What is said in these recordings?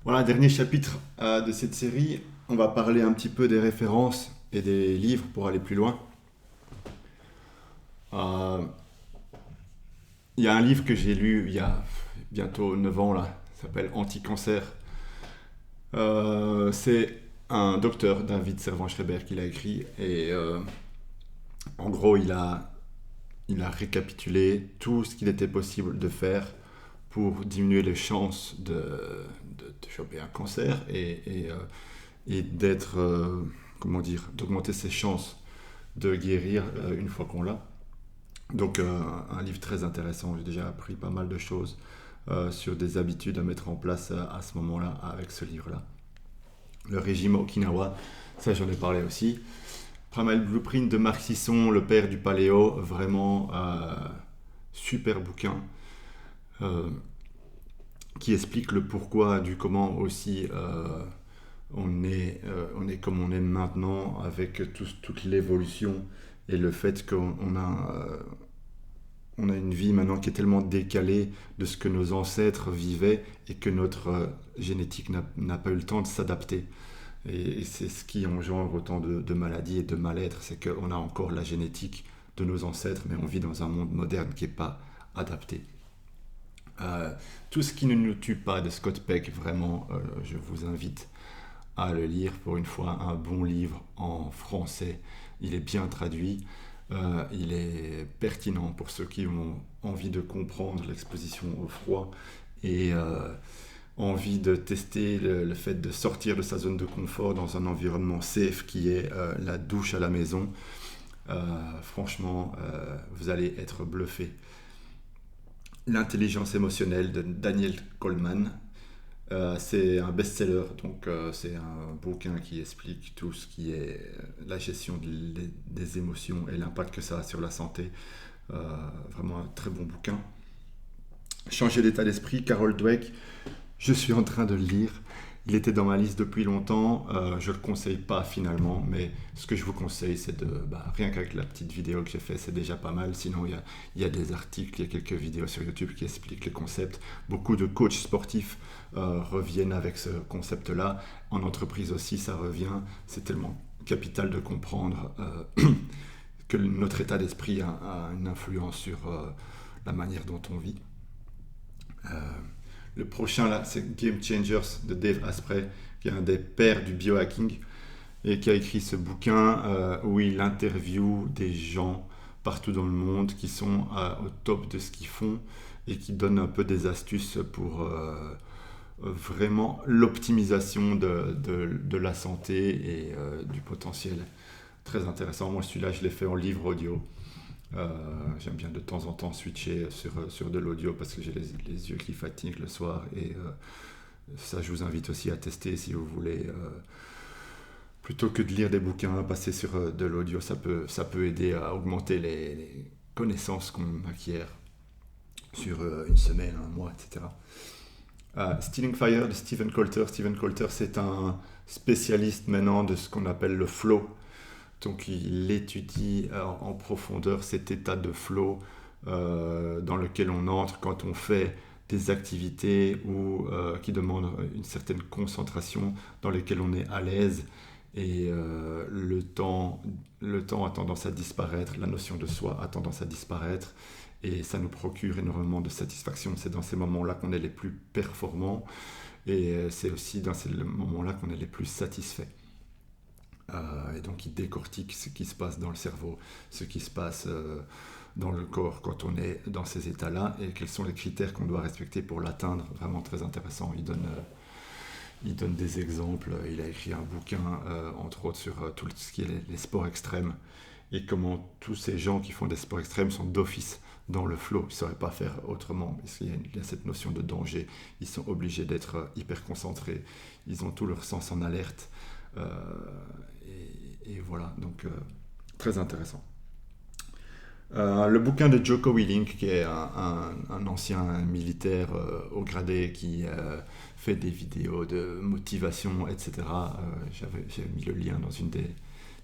Voilà, dernier chapitre de cette série. On va parler un petit peu des références et des livres pour aller plus loin. Euh, Il y a un livre que j'ai lu il y a bientôt 9 ans, là, ça s'appelle Anti-cancer. C'est un docteur, David Servan-Schreiber, qui l'a écrit. Et en gros, il a récapitulé tout ce qu'il était possible de faire pour diminuer les chances de choper un cancer et d'être, comment dire, d'augmenter ses chances de guérir une fois qu'on l'a. Donc un livre très intéressant, j'ai déjà appris pas mal de choses sur des habitudes à mettre en place à ce moment-là avec ce livre-là. Le régime Okinawa, ça j'en ai parlé aussi. Primal Blueprint de Marc Sisson, le père du paléo, vraiment super bouquin euh, qui explique le pourquoi du comment aussi on est comme on est maintenant avec toute l'évolution et le fait qu'on a une vie maintenant qui est tellement décalée de ce que nos ancêtres vivaient et que notre génétique n'a pas eu le temps de s'adapter. Et c'est ce qui engendre autant de maladies et de mal-être, c'est qu'on a encore la génétique de nos ancêtres, mais on vit dans un monde moderne qui n'est pas adapté. Tout ce qui ne nous tue pas de Scott Peck, vraiment, je vous invite à le lire. Pour une fois, un bon livre en français. Il est bien traduit. Il est pertinent pour ceux qui ont envie de comprendre l'exposition au froid et envie de tester le fait de sortir de sa zone de confort dans un environnement safe qui est la douche à la maison. Franchement, vous allez être bluffé. L'intelligence émotionnelle de Daniel Goleman. C'est un best-seller, donc c'est un bouquin qui explique tout ce qui est la gestion des émotions et l'impact que ça a sur la santé. Vraiment un très bon bouquin. Changer d'état d'esprit, Carol Dweck, je suis en train de le lire. Il était dans ma liste depuis longtemps. Je ne le conseille pas finalement, mais ce que je vous conseille, c'est rien qu'avec la petite vidéo que j'ai fait, c'est déjà pas mal. Sinon, il y a des articles, il y a quelques vidéos sur YouTube qui expliquent les concepts. Beaucoup de coachs sportifs reviennent avec ce concept-là. En entreprise aussi, ça revient. C'est tellement capital de comprendre que notre état d'esprit a une influence sur la manière dont on vit. Le prochain, là, c'est Game Changers de Dave Asprey, qui est un des pères du biohacking et qui a écrit ce bouquin où il interviewe des gens partout dans le monde qui sont au top de ce qu'ils font et qui donnent un peu des astuces pour vraiment l'optimisation de la santé et du potentiel. Très intéressant. Moi, celui-là, je l'ai fait en livre audio. J'aime bien de temps en temps switcher sur de l'audio parce que j'ai les yeux qui fatiguent le soir et ça je vous invite aussi à tester si vous voulez plutôt que de lire des bouquins, passer sur de l'audio, ça peut aider à augmenter les connaissances qu'on acquiert sur une semaine, un mois, etc. Stealing Fire de Stephen Coulter. Stephen Coulter, c'est un spécialiste maintenant de ce qu'on appelle le flow. Donc il étudie en profondeur cet état de flow dans lequel on entre quand on fait des activités qui demandent une certaine concentration, dans lesquelles on est à l'aise et le temps a tendance à disparaître, la notion de soi a tendance à disparaître et ça nous procure énormément de satisfaction. C'est dans ces moments-là qu'on est les plus performants et c'est aussi dans ces moments-là qu'on est les plus satisfaits. Et donc il décortique ce qui se passe dans le cerveau, ce qui se passe dans le corps quand on est dans ces états-là et quels sont les critères qu'on doit respecter pour l'atteindre. Vraiment très intéressant. Il donne des exemples. Il a écrit un bouquin, entre autres, sur tout ce qui est les sports extrêmes et comment tous ces gens qui font des sports extrêmes sont d'office dans le flow. Ils ne sauraient pas faire autrement parce qu'il y a cette notion de danger. Ils sont obligés d'être hyper concentrés. Ils ont tout leur sens en alerte. Euh, et voilà, donc très intéressant. Le bouquin de Jocko Willink, qui est un ancien militaire au gradé qui fait des vidéos de motivation, etc. J'ai mis le lien dans une des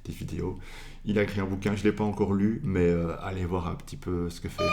vidéos. Il a écrit un bouquin, je ne l'ai pas encore lu, mais allez voir un petit peu ce que fait.